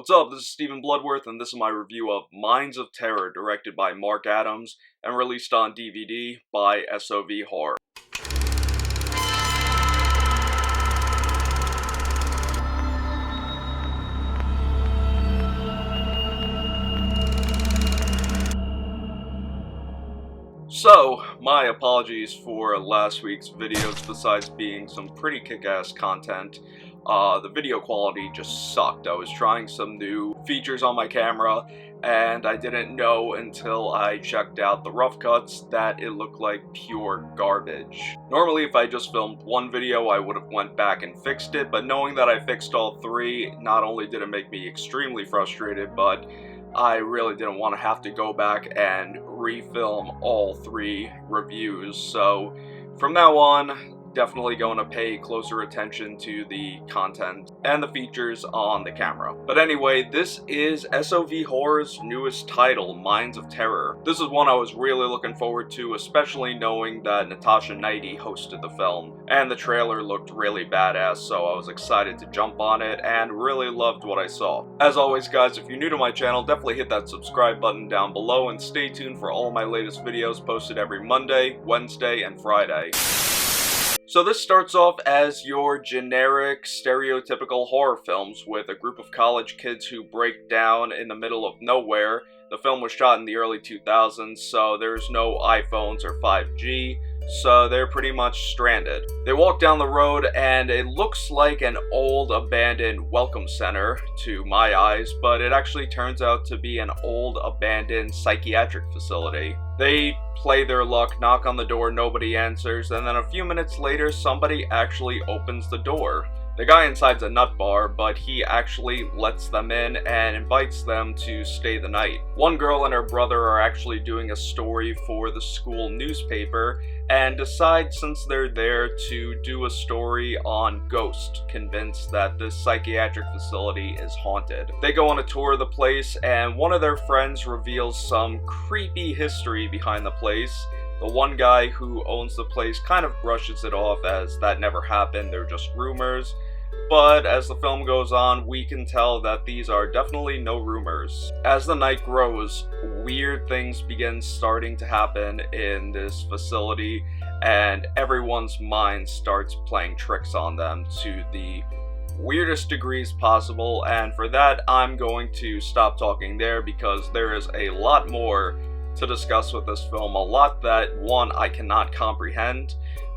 What's up, this is Stephen Bloodworth, and this is my review of Minds of Terror, directed by Mark Adams, and released on DVD by SOV Horror. So, my apologies for last week's videos, besides being some pretty kick-ass content. The video quality just sucked. I was trying some new features on my camera, and I didn't know until I checked out the rough cuts that it looked like pure garbage. Normally, if I just filmed one video, I would have went back and fixed it, but knowing that I fixed all three, not only did it make me extremely frustrated, but I really didn't want to have to go back and refilm all three reviews. So from now on, definitely going to pay closer attention to the content and the features on the camera. But anyway, this is SOV Horror's newest title, Minds of Terror. This is one I was really looking forward to, especially knowing that Natasha Knighty hosted the film. And the trailer looked really badass, so I was excited to jump on it and really loved what I saw. As always guys, if you're new to my channel, definitely hit that subscribe button down below and stay tuned for all my latest videos posted every Monday, Wednesday, and Friday. So this starts off as your generic, stereotypical horror films with a group of college kids who break down in the middle of nowhere. The film was shot in the early 2000s, so there's no iPhones or 5G, so they're pretty much stranded. They walk down the road and it looks like an old abandoned welcome center to my eyes, but it actually turns out to be an old abandoned psychiatric facility. They play their luck, knock on the door, nobody answers, and then a few minutes later somebody actually opens the door. The guy inside's a nut bar, but he actually lets them in and invites them to stay the night. One girl and her brother are actually doing a story for the school newspaper and decide, since they're there, to do a story on ghosts, convinced that this psychiatric facility is haunted. They go on a tour of the place, and one of their friends reveals some creepy history behind the place. The one guy who owns the place kind of brushes it off as that never happened, they're just rumors. But as the film goes on, we can tell that these are definitely no rumors. As the night grows, weird things begin starting to happen in this facility, and everyone's mind starts playing tricks on them to the weirdest degrees possible, and for that I'm going to stop talking there because there is a lot more to discuss with this film, a lot that, one, I cannot comprehend,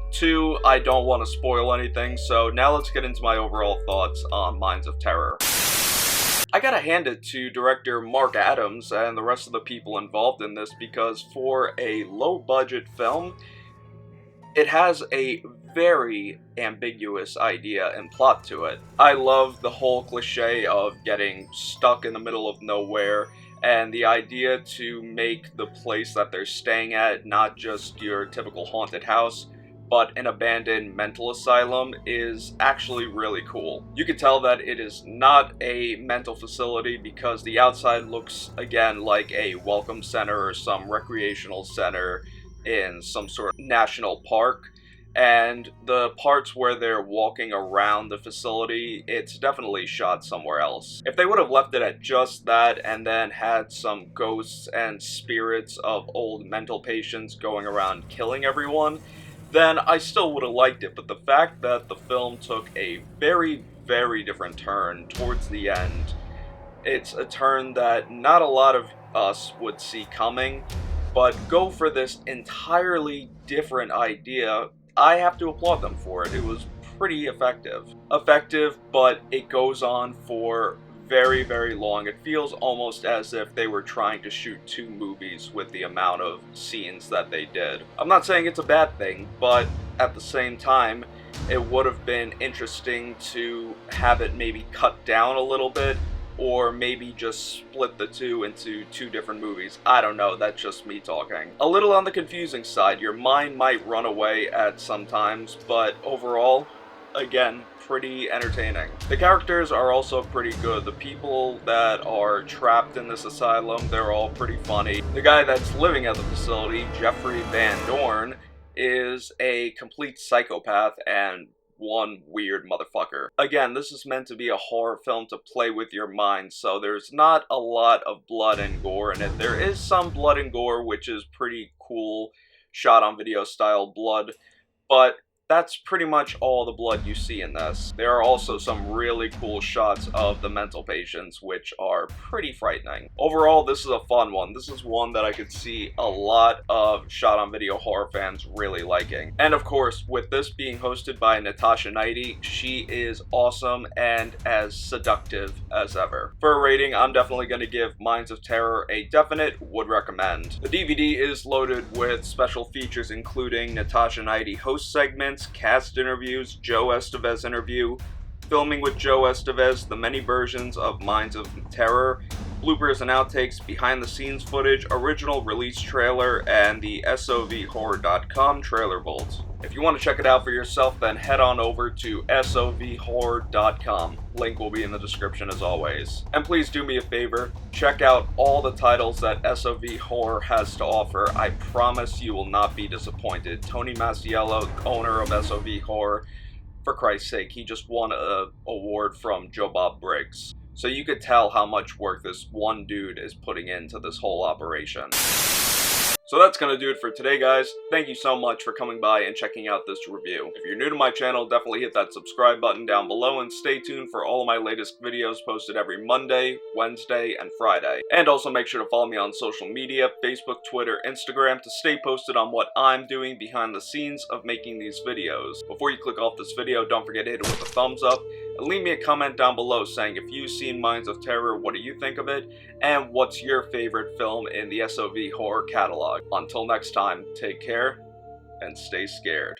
two, I don't want to spoil anything, so now let's get into my overall thoughts on Minds of Terror. I gotta hand it to director Mark Adams and the rest of the people involved in this, because for a low-budget film, it has a very ambiguous idea and plot to it. I love the whole cliche of getting stuck in the middle of nowhere, and the idea to make the place that they're staying at not just your typical haunted house, but an abandoned mental asylum is actually really cool. You can tell that it is not a mental facility because the outside looks, again, like a welcome center or some recreational center in some sort of national park. And the parts where they're walking around the facility, it's definitely shot somewhere else. If they would have left it at just that and then had some ghosts and spirits of old mental patients going around killing everyone, then I still would have liked it. But the fact that the film took a very, very different turn towards the end, it's a turn that not a lot of us would see coming, but go for this entirely different idea, I have to applaud them for it. It was pretty effective. But it goes on for very, very long. It feels almost as if they were trying to shoot two movies with the amount of scenes that they did. I'm not saying it's a bad thing, but at the same time, it would have been interesting to have it maybe cut down a little bit, or maybe just split the two into two different movies. I don't know, that's just me talking. A little on the confusing side, your mind might run away at some times, but overall, again, pretty entertaining. The characters are also pretty good. The people that are trapped in this asylum, they're all pretty funny. The guy that's living at the facility, Jeffrey Van Dorn, is a complete psychopath and one weird motherfucker. Again, this is meant to be a horror film to play with your mind, so there's not a lot of blood and gore in it. There is some blood and gore, which is pretty cool, shot on video style blood, but that's pretty much all the blood you see in this. There are also some really cool shots of the mental patients, which are pretty frightening. Overall, this is a fun one. This is one that I could see a lot of shot-on-video horror fans really liking. And of course, with this being hosted by Natasha Knighty, she is awesome and as seductive as ever. For a rating, I'm definitely going to give Minds of Terror a definite would recommend. The DVD is loaded with special features including Natasha Knighty host segments, cast interviews, Joe Estevez interview, filming with Joe Estevez, the many versions of Minds of Terror, bloopers and outtakes, behind the scenes footage, original release trailer, and the SOVHorror.com trailer vault. If you want to check it out for yourself, then head on over to SOVHorror.com. Link will be in the description as always. And please do me a favor, check out all the titles that SOV Horror has to offer. I promise you will not be disappointed. Tony Masiello, owner of SOV Horror, for Christ's sake, he just won an award from Joe Bob Briggs. So you could tell how much work this one dude is putting into this whole operation. So that's going to do it for today, guys. Thank you so much for coming by and checking out this review. If you're new to my channel, definitely hit that subscribe button down below and stay tuned for all of my latest videos posted every Monday, Wednesday, and Friday. And also make sure to follow me on social media, Facebook, Twitter, Instagram, to stay posted on what I'm doing behind the scenes of making these videos. Before you click off this video, don't forget to hit it with a thumbs up. And leave me a comment down below saying if you've seen Minds of Terror, what do you think of it, and what's your favorite film in the SOV Horror catalog. Until next time, take care, and stay scared.